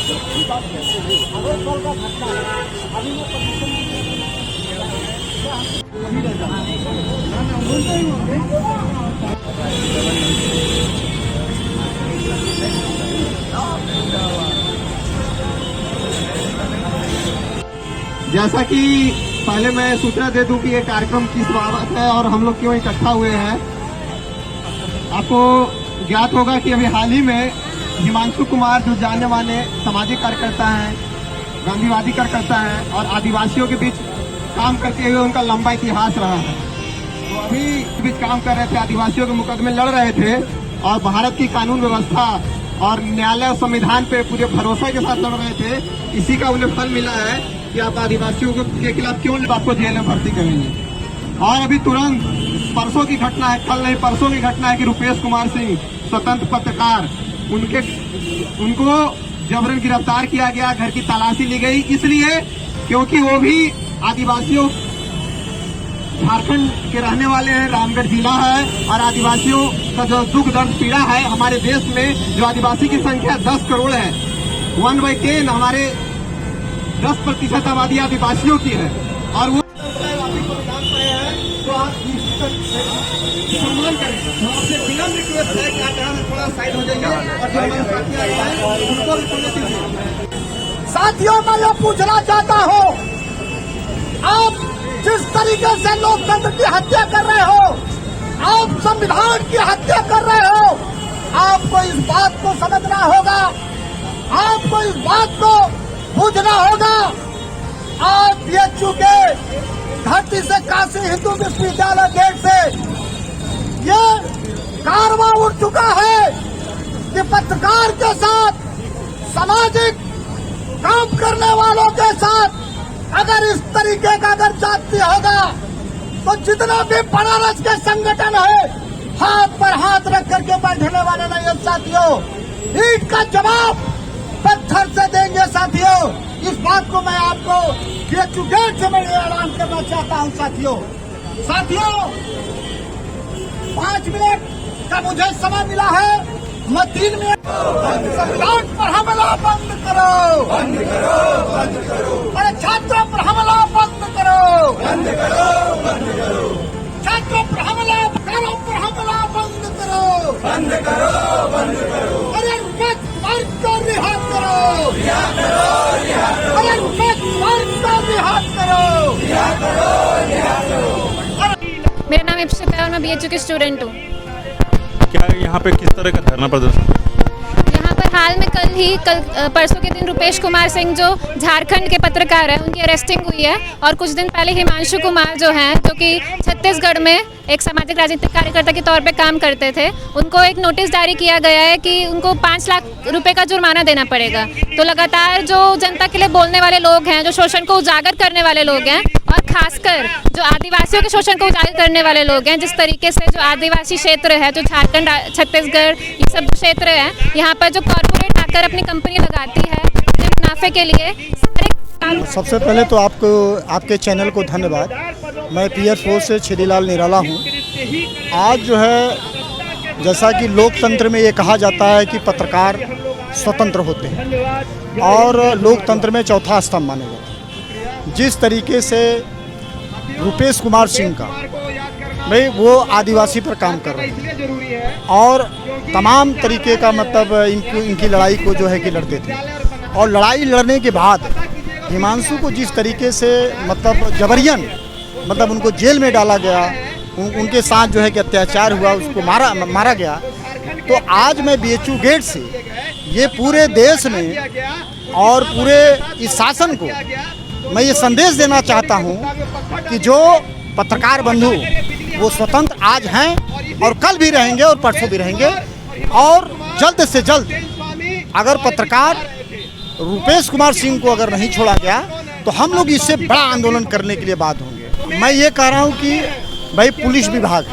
अगर कल का घटना है अभी वो जैसा कि पहले मैं सूचना दे दूं कि ये कार्यक्रम किस बाबत है और हम लोग क्यों इकट्ठा हुए हैं। आपको ज्ञात होगा कि अभी हाल ही में हिमांशु कुमार जो जाने माने सामाजिक कार्यकर्ता हैं, गांधीवादी कार्यकर्ता हैं और आदिवासियों के बीच काम करते हुए उनका लंबा इतिहास रहा है। तो अभी इस बीच काम कर रहे थे, आदिवासियों के मुकदमे लड़ रहे थे और भारत की कानून व्यवस्था और न्यायालय और संविधान पे पूरे भरोसे के साथ लड़ रहे थे। इसी का उन्हें फल मिला है कि आप आदिवासियों के खिलाफ क्यों आपको जेल में भर्ती करेंगे। और अभी तुरंत परसों की घटना है, कल नहीं परसों की घटना है कि रुपेश कुमार सिंह स्वतंत्र पत्रकार उनको जबरन गिरफ्तार किया गया, घर की तलाशी ली गई, इसलिए क्योंकि वो भी आदिवासियों झारखंड के रहने वाले हैं, रामगढ़ जिला है और आदिवासियों का जो दुख दर्द पीड़ा है हमारे देश में, जो आदिवासी की संख्या 10 करोड़ है, 1/10 हमारे 10% आबादी आदिवासियों की है और वो तो आप सम्मान करें। आपसे बिना रिक्वेस्ट है कि आप यहाँ थोड़ा साइड हो जाइए और जो हमारे साथी आए हैं उनको भी सुनने दीजिए। साथियों, मैं ये पूछना चाहता हूँ, आप जिस तरीके से लोकतंत्र की हत्या कर रहे हो, आप संविधान की हत्या कर रहे हो, आपको इस बात को समझना होगा, आपको इस बात को पूछना होगा। आज बीएचयू के धरती से काशी हिंदू विश्वविद्यालय गेट से ये कारवां उठ चुका है कि पत्रकार के साथ, सामाजिक काम करने वालों के साथ अगर इस तरीके का अगर जाति होगा तो जितना भी बनारस के संगठन है हाथ पर हाथ रख करके बैठने वाले नहीं है साथियों। ईंट का जवाब पत्थर से देंगे साथियों। इस बात को मैं आपको बीएचयू गेट से मैं ऐलान करना चाहता हूं साथियों। 5 मिनट का मुझे समय मिला है, मैं 3 मिनट संविधान पर हमला बंद करो, बंद करो, बंद करो। अरे छात्रों पर हमला बंद करो, बंद करो, बंद करो। छात्रों पर हमला बंद करो, बंद करो, बंद करो। अरे मार्ग को रिहा करो, रिहा करो, रिहा करो। अरे मार्ग को रिहा करो, रिहा करो, रिहा करो। मेरा नाम इप्सित है और मैं बीएचयू की स्टूडेंट हूँ। क्या यहाँ पे किस तरह का धरना प्रदर्शन? यहाँ पर हाल में परसों के दिन रुपेश कुमार सिंह जो झारखंड के पत्रकार हैं उनकी अरेस्टिंग हुई है और कुछ दिन पहले हिमांशु कुमार जो हैं जो कि छत्तीसगढ़ में एक सामाजिक राजनीतिक कार्यकर्ता के तौर पे काम करते थे, उनको एक नोटिस जारी किया गया है कि उनको 5 लाख रुपए का जुर्माना देना पड़ेगा। तो लगातार जो जनता के लिए बोलने वाले लोग हैं, जो शोषण को उजागर करने वाले लोग हैं और खासकर जो आदिवासियों के शोषण को उजागर करने वाले लोग हैं, जिस तरीके से जो आदिवासी क्षेत्र है, जो झारखंड, छत्तीसगढ़, ये सब क्षेत्र है, यहाँ पर जो कॉर्पोरेट आकर अपनी कंपनी लगाती है अपने मुनाफे के लिए। सबसे पहले तो आपको, आपके चैनल को धन्यवाद। मैं पीएस फोर्स से छेदीलाल निराला हूँ। आज जो है जैसा कि लोकतंत्र में ये कहा जाता है कि पत्रकार स्वतंत्र होते हैं और लोकतंत्र में चौथा स्तंभ माने जाते हैं। जिस तरीके से रुपेश कुमार सिंह का भाई वो आदिवासी पर काम कर रहे हैं और तमाम तरीके का मतलब इनकी लड़ाई को जो है कि लड़ते थे और लड़ाई लड़ने के बाद हिमांशु को जिस तरीके से मतलब जबरियन मतलब उनको जेल में डाला गया, उनके साथ जो है कि अत्याचार हुआ, उसको मारा गया। तो आज मैं बीएचयू गेट से ये पूरे देश में और पूरे इस शासन को मैं ये संदेश देना चाहता हूँ कि जो पत्रकार बंधु वो स्वतंत्र आज हैं और कल भी रहेंगे और परसों भी रहेंगे और जल्द से जल्द अगर पत्रकार रुपेश कुमार सिंह को अगर नहीं छोड़ा गया तो हम लोग इससे बड़ा आंदोलन करने के लिए बाध्य होंगे। मैं ये कह रहा हूँ कि भाई पुलिस विभाग,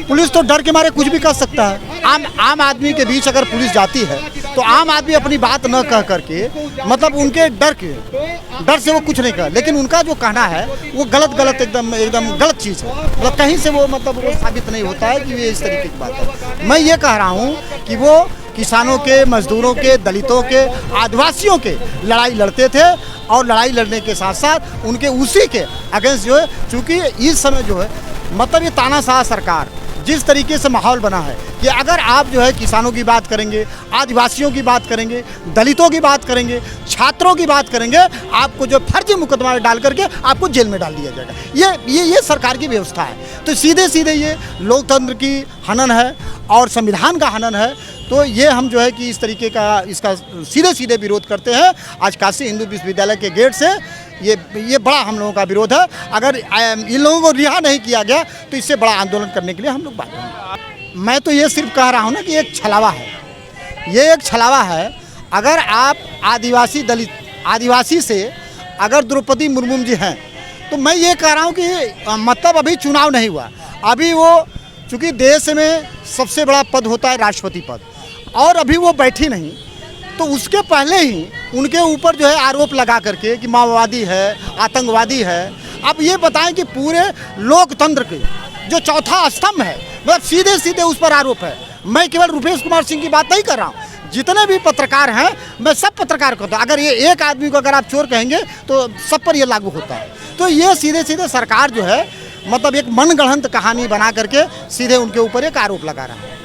पुलिस तो डर के मारे कुछ भी कर सकता है। आम आदमी के बीच अगर पुलिस जाती है तो आम आदमी अपनी बात न कह करके मतलब उनके डर से वो कुछ नहीं कह, लेकिन उनका जो कहना है वो गलत एकदम गलत चीज़ है। मतलब कहीं से वो मतलब वो साबित नहीं होता है कि ये इस तरीके की बात है। मैं ये कह रहा हूँ कि वो किसानों के, मजदूरों के, दलितों के, आदिवासियों के लड़ाई लड़ते थे और लड़ाई लड़ने के साथ साथ उनके उसी के अगेंस्ट जो है, चूँकि इस समय जो है मतलब ये तानाशाह सरकार जिस तरीके से माहौल बना है कि अगर आप जो है किसानों की बात करेंगे, आदिवासियों की बात करेंगे, दलितों की बात करेंगे, छात्रों की बात करेंगे, आपको जो फर्जी मुकदमा डाल करके आपको जेल में डाल दिया जाएगा। ये सरकार की व्यवस्था है। तो सीधे सीधे ये लोकतंत्र की हनन है और संविधान का हनन है। तो ये हम जो है कि इस तरीके का इसका सीधे सीधे विरोध करते हैं। आज काशी हिंदू विश्वविद्यालय के गेट से ये बड़ा हम लोगों का विरोध है। अगर इन लोगों को रिहा नहीं किया गया तो इससे बड़ा आंदोलन करने के लिए हम लोग बात करेंगे। मैं तो ये सिर्फ कह रहा हूँ ना कि एक छलावा है, ये एक छलावा है। अगर आप आदिवासी दलित आदिवासी से अगर द्रौपदी मुर्मू जी हैं तो मैं ये कह रहा हूँ कि मतलब अभी चुनाव नहीं हुआ, अभी वो चूँकि देश में सबसे बड़ा पद होता है राष्ट्रपति पद, और अभी वो बैठी नहीं, तो उसके पहले ही उनके ऊपर जो है आरोप लगा करके कि माओवादी है, आतंकवादी है। अब ये बताएं कि पूरे लोकतंत्र के जो चौथा स्तंभ है, मतलब सीधे सीधे उस पर आरोप है। मैं केवल रुपेश कुमार सिंह की बात नहीं कर रहा हूँ, जितने भी पत्रकार हैं मैं सब पत्रकार को, अगर ये एक आदमी को अगर आप चोर कहेंगे तो सब पर ये लागू होता है। तो ये सीधे सीधे सरकार जो है मतलब एक मनगढ़ंत कहानी बना करके सीधे उनके ऊपर एक आरोप लगा रहा है।